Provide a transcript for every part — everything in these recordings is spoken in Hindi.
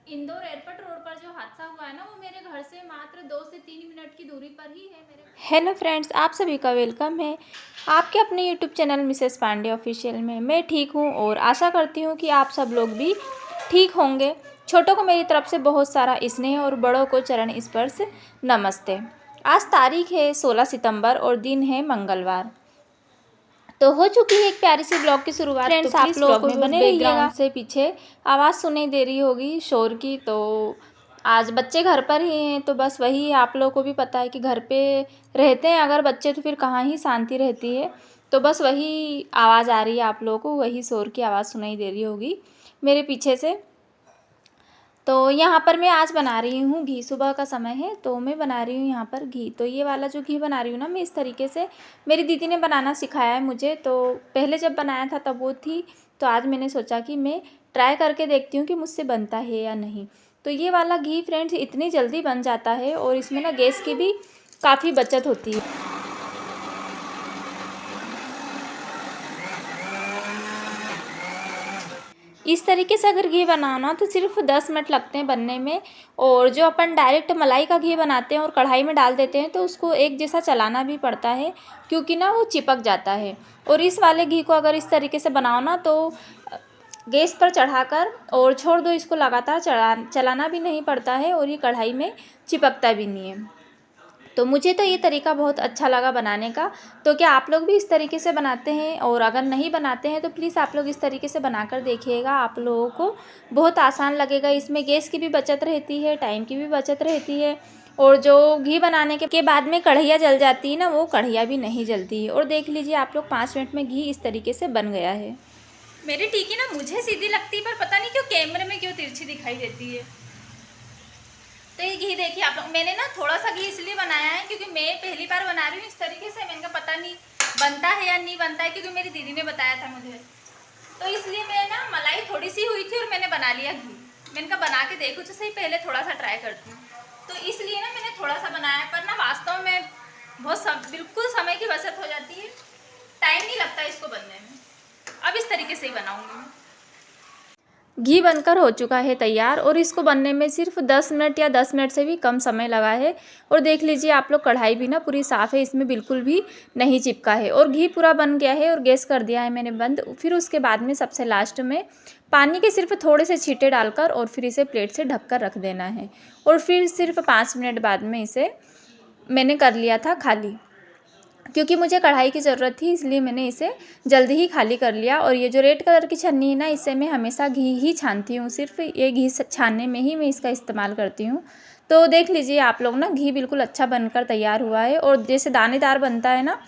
इंदौर एयरपोर्ट रोड पर जो हादसा हुआ है ना, वो मेरे घर से मात्र 2 से 3 मिनट की दूरी पर ही है मेरे। हेलो फ्रेंड्स, आप सभी का वेलकम है आपके अपने YouTube channel Mrs Pandey official में। मैं ठीक हूँ और आशा करती हूँ कि आप सब लोग भी ठीक होंगे। छोटों को मेरी तरफ से बहुत सारा स्नेह और बड़ों को चरण स्पर्श नमस्ते। आज तारीख है 16 सितंबर और दिन है मंगलवार। तो हो चुकी है एक प्यारी सी ब्लॉग की शुरुआत। फ्रेंड्स, आप लोगों को बने बैकग्राउंड से पीछे आवाज़ सुनाई दे रही होगी शोर की। तो आज बच्चे घर पर ही हैं, तो बस वही आप लोगों को भी पता है कि घर पे रहते हैं अगर बच्चे तो फिर कहाँ ही शांति रहती है। तो बस वही आवाज़ आ रही है आप लोगों को, वही शोर की आवाज़ सुनाई दे रही होगी मेरे पीछे से। तो यहाँ पर मैं आज बना रही हूँ घी। सुबह का समय है तो मैं बना रही हूँ यहाँ पर घी। तो ये वाला जो घी बना रही हूँ ना, मैं इस तरीके से मेरी दीदी ने बनाना सिखाया है मुझे। तो पहले जब बनाया था तब वो थी, तो आज मैंने सोचा कि मैं ट्राई करके देखती हूँ कि मुझसे बनता है या नहीं। तो ये वाला घी फ्रेंड्स इतनी जल्दी बन जाता है और इसमें ना गैस की भी काफ़ी बचत होती है। इस तरीके से अगर घी बनाना तो सिर्फ 10 मिनट लगते हैं बनने में। और जो अपन डायरेक्ट मलाई का घी बनाते हैं और कढ़ाई में डाल देते हैं तो उसको एक जैसा चलाना भी पड़ता है, क्योंकि ना वो चिपक जाता है। और इस वाले घी को अगर इस तरीके से बनाओ ना तो गैस पर चढ़ाकर और छोड़ दो, इसको लगातार चलाना भी नहीं पड़ता है और ये कढ़ाई में चिपकता भी नहीं है। तो मुझे तो ये तरीका बहुत अच्छा लगा बनाने का। तो क्या आप लोग भी इस तरीके से बनाते हैं? और अगर नहीं बनाते हैं तो प्लीज़ आप लोग इस तरीके से बनाकर देखिएगा, आप लोगों को बहुत आसान लगेगा। इसमें गैस की भी बचत रहती है, टाइम की भी बचत रहती है। और जो घी बनाने के बाद में कढ़ैया जल जाती है ना, वो कढ़ैया भी नहीं जलती है। और देख लीजिए आप लोग 5 मिनट में घी इस तरीके से बन गया है। मेरी टिक्की ना मुझे सीधी लगती है, पर पता नहीं क्यों कैमरे में क्यों तिरछी दिखाई देती है। तो ये घी देखिए आप लोग, मैंने ना थोड़ा सा घी इसलिए बनाया है क्योंकि मैं पहली बार बना रही हूँ इस तरीके से। मैंने कहा पता नहीं बनता है या नहीं बनता है, क्योंकि मेरी दीदी ने बताया था मुझे। तो इसलिए मैं ना मलाई थोड़ी सी हुई थी और मैंने बना लिया घी। मैंने कहा बना के देखो तो सही, पहले थोड़ा सा ट्राई करती हूँ। तो इसलिए ना मैंने थोड़ा सा बनाया, पर ना वास्तव में बहुत बिल्कुल समय की बचत हो जाती है, टाइम नहीं लगता इसको बनने में। अब इस तरीके से ही बनाऊँगी मैं। घी बनकर हो चुका है तैयार और इसको बनने में सिर्फ 10 मिनट या 10 मिनट से भी कम समय लगा है। और देख लीजिए आप लोग, कढ़ाई भी ना पूरी साफ़ है, इसमें बिल्कुल भी नहीं चिपका है और घी पूरा बन गया है। और गैस कर दिया है मैंने बंद। फिर उसके बाद में सबसे लास्ट में पानी के सिर्फ थोड़े से छींटे डालकर और फिर इसे प्लेट से ढककर रख देना है। और फिर सिर्फ 5 मिनट बाद में इसे मैंने कर लिया था खाली, क्योंकि मुझे कढ़ाई की ज़रूरत थी, इसलिए मैंने इसे जल्दी ही खाली कर लिया। और ये जो रेड कलर की छन्नी है ना, इससे मैं हमेशा घी ही छानती हूँ, सिर्फ ये घी छानने में ही मैं इसका इस्तेमाल करती हूँ। तो देख लीजिए आप लोग ना, घी बिल्कुल अच्छा बनकर तैयार हुआ है। और जैसे दानेदार बनता है ना,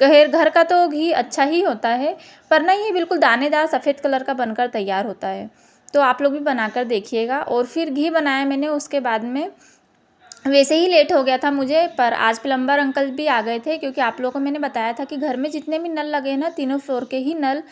घर का तो घी अच्छा ही होता है, पर ना ये बिल्कुल दानेदार सफ़ेद कलर का बनकर तैयार होता है। तो आप लोग भी बनाकर देखिएगा। और फिर घी बनाया मैंने, उसके बाद में वैसे ही लेट हो गया था मुझे, पर आज प्लम्बर अंकल भी आ गए थे, क्योंकि आप लोगों को मैंने बताया था कि घर में जितने भी नल लगे हैं ना, तीनों फ्लोर के ही नल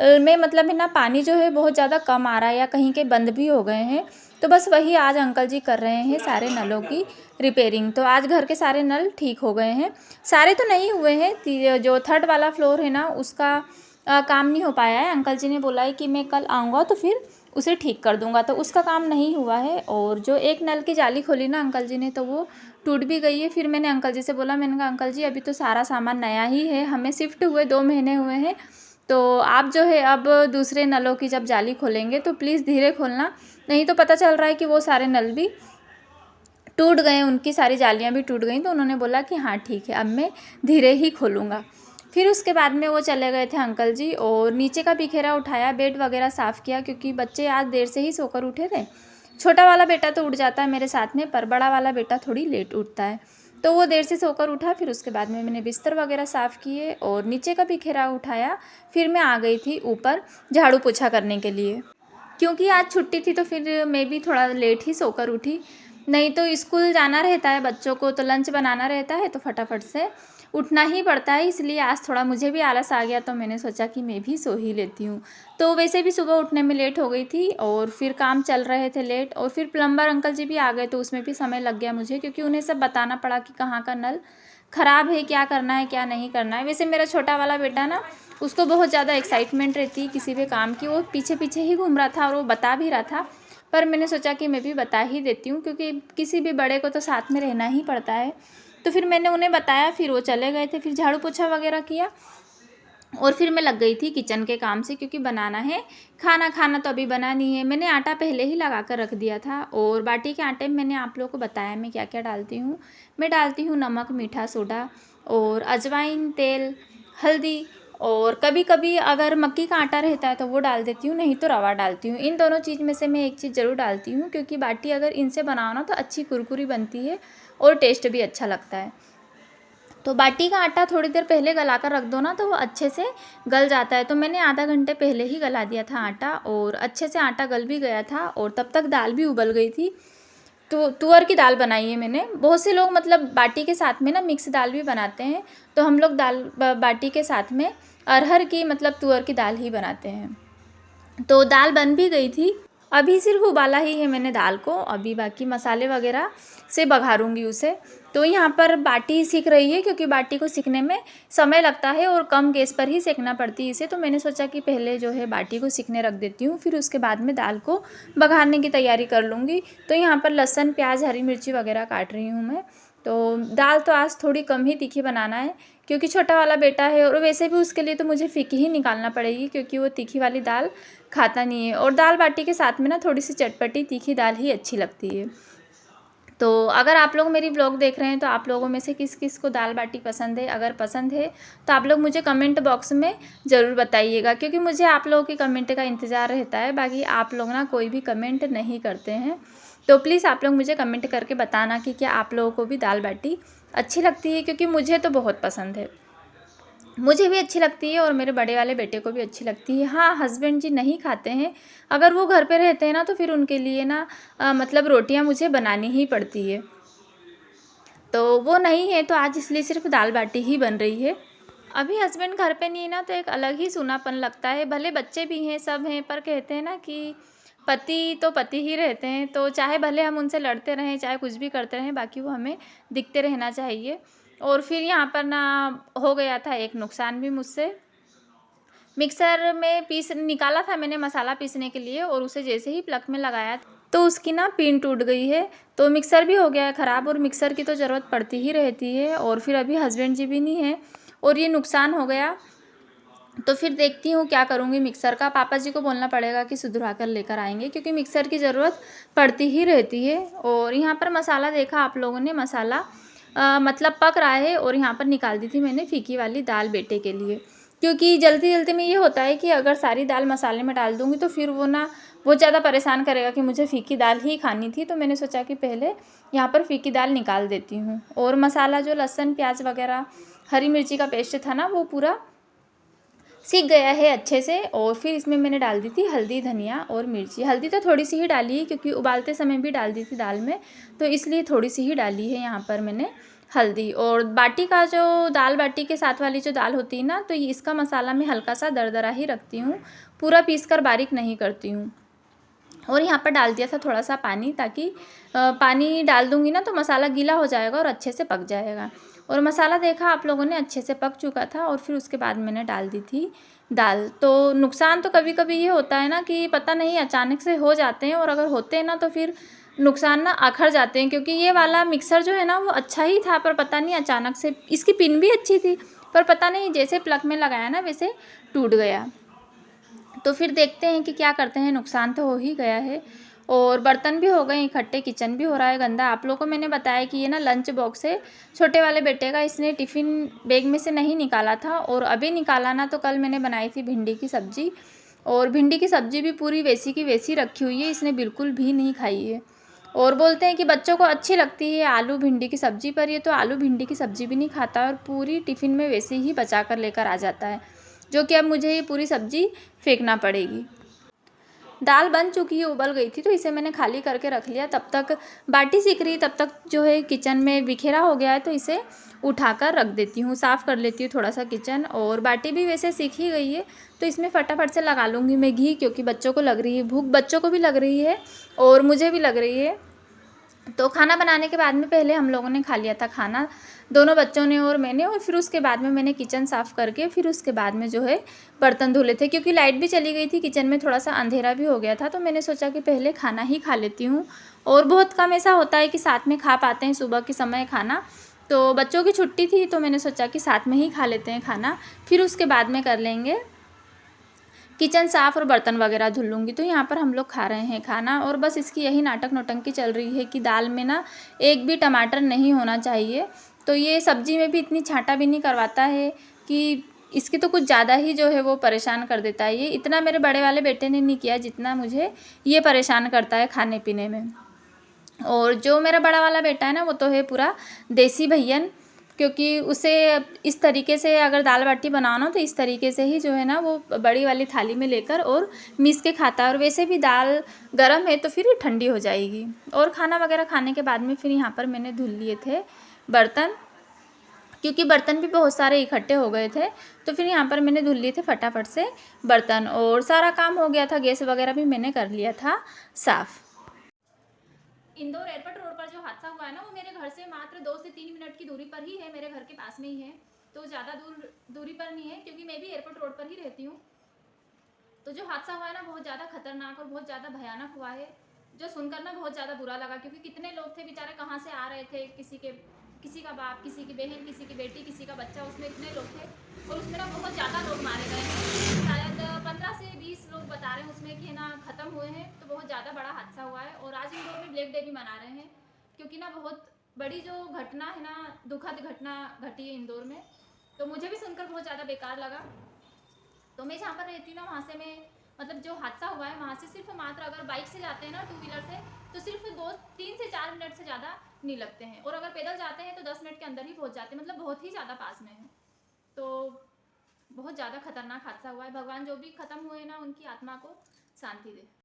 में मतलब है ना, पानी जो है बहुत ज़्यादा कम आ रहा है या कहीं के बंद भी हो गए हैं। तो बस वही आज अंकल जी कर रहे हैं सारे नलों की रिपेयरिंग। तो आज घर के सारे नल ठीक हो गए हैं, सारे तो नहीं हुए हैं। जो 3rd वाला फ्लोर है ना, उसका काम नहीं हो पाया है। अंकल जी ने बोला है कि मैं कल आऊँगा तो फिर उसे ठीक कर दूंगा, तो उसका काम नहीं हुआ है। और जो एक नल की जाली खोली ना अंकल जी ने, तो वो टूट भी गई है। फिर मैंने अंकल जी से बोला, मैंने कहा अंकल जी अभी तो सारा सामान नया ही है, हमें शिफ्ट हुए 2 महीने हुए हैं, तो आप जो है अब दूसरे नलों की जब जाली खोलेंगे तो प्लीज़ धीरे खोलना, नहीं तो पता चल रहा है कि वो सारे नल भी टूट गए, उनकी सारी जालियाँ भी टूट गई। तो उन्होंने बोला कि हाँ ठीक है, अब मैं धीरे ही खोलूँगा। फिर उसके बाद में वो चले गए थे अंकल जी, और नीचे का बिखेरा उठाया, बेड वगैरह साफ़ किया, क्योंकि बच्चे आज देर से ही सोकर उठे थे। छोटा वाला बेटा तो उठ जाता है मेरे साथ में, पर बड़ा वाला बेटा थोड़ी लेट उठता है, तो वो देर से सोकर उठा। फिर उसके बाद में मैंने बिस्तर वगैरह साफ़ किए और नीचे का बिखेरा उठाया। फिर मैं आ गई थी ऊपर झाड़ू पोछा करने के लिए, क्योंकि आज छुट्टी थी, तो फिर मैं भी थोड़ा लेट ही सोकर उठी। नहीं तो स्कूल जाना रहता है बच्चों को, तो लंच बनाना रहता है, तो फटाफट से उठना ही पड़ता है। इसलिए आज थोड़ा मुझे भी आलस आ गया, तो मैंने सोचा कि मैं भी सो ही लेती हूँ। तो वैसे भी सुबह उठने में लेट हो गई थी और फिर काम चल रहे थे लेट, और फिर प्लम्बर अंकल जी भी आ गए, तो उसमें भी समय लग गया मुझे, क्योंकि उन्हें सब बताना पड़ा कि कहाँ का नल ख़राब है, क्या करना है क्या नहीं करना है। वैसे मेरा छोटा वाला बेटा ना, उसको बहुत ज़्यादा एक्साइटमेंट रहती है किसी भी काम की, वो पीछे पीछे ही घूम रहा था और वो बता भी रहा था, पर मैंने सोचा कि मैं भी बता ही देती हूँ, क्योंकि किसी भी बड़े को तो साथ में रहना ही पड़ता है। तो फिर मैंने उन्हें बताया, फिर वो चले गए थे, फिर झाड़ू पोछा वगैरह किया और फिर मैं लग गई थी किचन के काम से, क्योंकि बनाना है खाना। खाना तो अभी बना नहीं है, मैंने आटा पहले ही लगा कर रख दिया था। और बाटी के आटे में मैंने आप लोगों को बताया मैं क्या क्या डालती हूँ। मैं डालती हूँ नमक, मीठा सोडा और अजवाइन, तेल, हल्दी, और कभी कभी अगर मक्की का आटा रहता है तो वो डाल देती हूँ, नहीं तो रवा डालती हूँ। इन दोनों चीज़ में से मैं एक चीज़ ज़रूर डालती हूँ, क्योंकि बाटी अगर इनसे बनाओ ना तो अच्छी कुरकुरी बनती है और टेस्ट भी अच्छा लगता है। तो बाटी का आटा थोड़ी देर पहले गला कर रख दो ना तो वो अच्छे से गल जाता है। तो मैंने आधा घंटे पहले ही गला दिया था आटा, और अच्छे से आटा गल भी गया था और तब तक दाल भी उबल गई थी। तो तुअर की दाल बनाई है मैंने। बहुत से लोग मतलब बाटी के साथ में ना मिक्स दाल भी बनाते हैं, तो हम लोग बाटी के साथ में अरहर की मतलब तुअर की दाल ही बनाते हैं। तो दाल बन भी गई थी, अभी सिर्फ उबाला ही है मैंने दाल को, अभी बाकी मसाले वगैरह से बघारूंगी उसे। तो यहाँ पर बाटी सीख रही है, क्योंकि बाटी को सीखने में समय लगता है और कम गैस पर ही सेकना पड़ती है इसे। तो मैंने सोचा कि पहले जो है बाटी को सीखने रख देती हूँ, फिर उसके बाद में दाल को बघारने की तैयारी कर लूँगी। तो यहाँ पर लहसुन, प्याज, हरी मिर्ची वगैरह काट रही हूँ मैं। तो दाल तो आज थोड़ी कम ही तीखी बनाना है, क्योंकि छोटा वाला बेटा है, और वैसे भी उसके लिए तो मुझे फीकी ही निकालना पड़ेगी, क्योंकि वो तीखी वाली दाल खाता नहीं है। और दाल बाटी के साथ में ना थोड़ी सी चटपटी तीखी दाल ही अच्छी लगती है। तो अगर आप लोग मेरी व्लॉग देख रहे हैं तो आप लोगों में से किस किस को दाल बाटी पसंद है, अगर पसंद है तो आप लोग मुझे कमेंट बॉक्स में ज़रूर बताइएगा, क्योंकि मुझे आप लोगों की कमेंट का इंतज़ार रहता है। बाकी आप लोग ना कोई भी कमेंट नहीं करते हैं, तो प्लीज़ आप लोग मुझे कमेंट करके बताना कि क्या आप लोगों को भी दाल बाटी अच्छी लगती है, क्योंकि मुझे तो बहुत पसंद है। मुझे भी अच्छी लगती है और मेरे बड़े वाले बेटे को भी अच्छी लगती है। हाँ, हस्बैंड जी नहीं खाते हैं, अगर वो घर पे रहते हैं ना तो फिर उनके लिए ना मतलब रोटियां मुझे बनानी ही पड़ती है। तो वो नहीं है तो आज इसलिए सिर्फ दाल बाटी ही बन रही है। अभी हस्बैंड घर पे नहीं है ना तो एक अलग ही सूनापन लगता है। भले बच्चे भी हैं, सब हैं, पर कहते हैं ना कि पति तो पति ही रहते हैं। तो चाहे भले हम उनसे लड़ते रहें, चाहे कुछ भी करते रहें, बाकी वो हमें दिखते रहना चाहिए। और फिर यहाँ पर ना हो गया था एक नुकसान भी मुझसे। मिक्सर में पीस निकाला था मैंने मसाला पीसने के लिए, और उसे जैसे ही प्लग में लगाया तो उसकी ना पिन टूट गई है। तो मिक्सर भी हो गया है ख़राब, और मिक्सर की तो ज़रूरत पड़ती ही रहती है। और फिर अभी हस्बैंड जी भी नहीं है और ये नुकसान हो गया। तो फिर देखती हूँ क्या करूँगी मिक्सर का। पापा जी को बोलना पड़ेगा कि सुधरा कर लेकर आएंगे, क्योंकि मिक्सर की ज़रूरत पड़ती ही रहती है। और यहाँ पर मसाला देखा आप लोगों ने, मसाला मतलब पक रहा है। और यहाँ पर निकाल दी थी मैंने फीकी वाली दाल बेटे के लिए, क्योंकि जल्दी जल्दी में ये होता है कि अगर सारी दाल मसाले में डाल दूँगी तो फिर वो ना बहुत ज़्यादा परेशान करेगा कि मुझे फीकी दाल ही खानी थी। तो मैंने सोचा कि पहले यहाँ पर फीकी दाल निकाल देती हूँ। और मसाला जो लहसुन, प्याज वगैरह, हरी मिर्ची का पेस्ट था ना, वो पूरा सीख गया है अच्छे से। और फिर इसमें मैंने डाल दी थी हल्दी, धनिया और मिर्ची। हल्दी तो थोड़ी सी ही डाली है, क्योंकि उबालते समय भी डाल दी थी दाल में, तो इसलिए थोड़ी सी ही डाली है यहाँ पर मैंने हल्दी। और बाटी का जो दाल बाटी के साथ वाली जो दाल होती है ना, तो इसका मसाला मैं हल्का सा दरदरा ही रखती हूँ, पूरा पीस कर बारीक नहीं करती हूँ। और यहाँ पर डाल दिया था थोड़ा सा पानी, ताकि पानी डाल दूँगी ना तो मसाला गीला हो जाएगा और अच्छे से पक जाएगा। और मसाला देखा आप लोगों ने अच्छे से पक चुका था। और फिर उसके बाद मैंने डाल दी थी दाल। तो नुकसान तो कभी कभी ये होता है ना कि पता नहीं अचानक से हो जाते हैं, और अगर होते हैं ना तो फिर नुकसान ना आखर जाते हैं। क्योंकि ये वाला मिक्सर जो है ना वो अच्छा ही था, पर पता नहीं अचानक से, इसकी पिन भी अच्छी थी, पर पता नहीं जैसे प्लग में लगाया ना वैसे टूट गया। तो फिर देखते हैं कि क्या करते हैं, नुकसान तो हो ही गया है। और बर्तन भी हो गए इकट्ठे, किचन भी हो रहा है गंदा। आप लोगों को मैंने बताया कि ये ना लंच बॉक्स है छोटे वाले बेटे का, इसने टिफ़िन बैग में से नहीं निकाला था और अभी निकाला ना। तो कल मैंने बनाई थी भिंडी की सब्ज़ी, और भिंडी की सब्ज़ी भी पूरी वैसी की वैसी रखी हुई है, इसने बिल्कुल भी नहीं खाई है। और बोलते हैं कि बच्चों को अच्छी लगती है आलू भिंडी की सब्ज़ी, पर ये तो आलू भिंडी की सब्ज़ी भी नहीं खाता और पूरी टिफ़िन में वैसे ही बचा कर लेकर आ जाता है, जो कि अब मुझे ये पूरी सब्ज़ी फेंकना पड़ेगी। दाल बन चुकी है, उबल गई थी, तो इसे मैंने खाली करके रख लिया। तब तक बाटी सीख रही, तब तक जो है किचन में बिखेरा हो गया है, तो इसे उठाकर रख देती हूँ, साफ़ कर लेती हूँ थोड़ा सा किचन। और बाटी भी वैसे सीख ही गई है, तो इसमें फटाफट से लगा लूँगी मैं घी, क्योंकि बच्चों को लग रही है भूख, बच्चों को भी लग रही है और मुझे भी लग रही है। तो खाना बनाने के बाद में पहले हम लोगों ने खा लिया था खाना, दोनों बच्चों ने और मैंने, और फिर उसके बाद में मैंने किचन साफ़ करके फिर उसके बाद में जो है बर्तन धुले थे, क्योंकि लाइट भी चली गई थी, किचन में थोड़ा-सा अंधेरा भी हो गया था, तो मैंने सोचा कि पहले खाना ही खा लेती हूँ। और बहुत कम ऐसा होता है कि साथ में खा पाते हैं सुबह के समय खाना, तो बच्चों की छुट्टी थी तो मैंने सोचा कि साथ में ही खा लेते हैं खाना, फिर उसके बाद में कर लेंगे किचन साफ़ और बर्तन वगैरह धुल लूँगी। तो यहाँ पर हम लोग खा रहे हैं खाना, और बस इसकी यही नाटक नौटंकी चल रही है कि दाल में ना एक भी टमाटर नहीं होना चाहिए। तो ये सब्ज़ी में भी इतनी छाँटा भी नहीं करवाता है कि इसकी तो कुछ ज़्यादा ही जो है वो परेशान कर देता है। ये इतना मेरे बड़े वाले बेटे ने नहीं किया जितना मुझे ये परेशान करता है खाने-पीने में। और जो मेरा बड़ा वाला बेटा है ना, वो तो है पूरा देसी भैयन, क्योंकि उसे इस तरीके से अगर दाल बाटी बनाओ ना, तो इस तरीके से ही जो है ना वो बड़ी वाली थाली में लेकर और मीस के खाता है। और वैसे भी दाल गरम है तो फिर ठंडी हो जाएगी। और खाना वगैरह खाने के बाद में फिर यहाँ पर मैंने धुल लिए थे बर्तन, क्योंकि बर्तन भी बहुत सारे इकट्ठे हो गए थे, तो फिर यहाँ पर मैंने धुल लिए थे फटाफट से बर्तन, और सारा काम हो गया था, गैस वगैरह भी मैंने कर लिया था साफ़। इंदौर एयरपोर्ट रोड पर जो हादसा हुआ है ना, वो मेरे घर से मात्र 2 से 3 मिनट की दूरी पर ही है, मेरे घर के पास में ही है, तो ज़्यादा दूरी पर नहीं है, क्योंकि मैं भी एयरपोर्ट रोड पर ही रहती हूँ। तो जो हादसा हुआ है ना, बहुत ज़्यादा खतरनाक और बहुत ज़्यादा भयानक हुआ है, जो सुनकर ना बहुत ज़्यादा बुरा लगा, क्योंकि कितने लोग थे बेचारे, कहाँ से आ रहे थे, किसी का बाप, किसी की बहन, किसी की बेटी, किसी का बच्चा, उसमें इतने लोग थे, और उसमें ना बहुत ज़्यादा लोग मारे गए हैं, शायद 15 से 20 लोग बता रहे हैं उसमें कि ना ख़त्म हुए हैं। तो बहुत ज़्यादा बड़ा हादसा हुआ है, और आज इंदौर में ब्लैक डे भी मना रहे हैं, क्योंकि ना बहुत बड़ी जो घटना है ना, दुखद घटना घटी है इंदौर में। तो मुझे भी सुनकर बहुत ज़्यादा बेकार लगा। तो मैं जहाँ पर रहती हूँ ना, वहाँ से मैं, मतलब जो हादसा हुआ है वहाँ से सिर्फ मात्र, अगर बाइक से जाते हैं ना, 2 व्हीलर से, तो सिर्फ 3 से 4 मिनट से ज़्यादा नहीं लगते हैं, और अगर पैदल जाते हैं तो 10 मिनट के अंदर ही पहुँच जाते हैं, मतलब बहुत ही ज़्यादा पास में है। तो बहुत ज़्यादा खतरनाक हादसा हुआ है। भगवान जो भी ख़त्म हुए ना, उनकी आत्मा को शांति दे।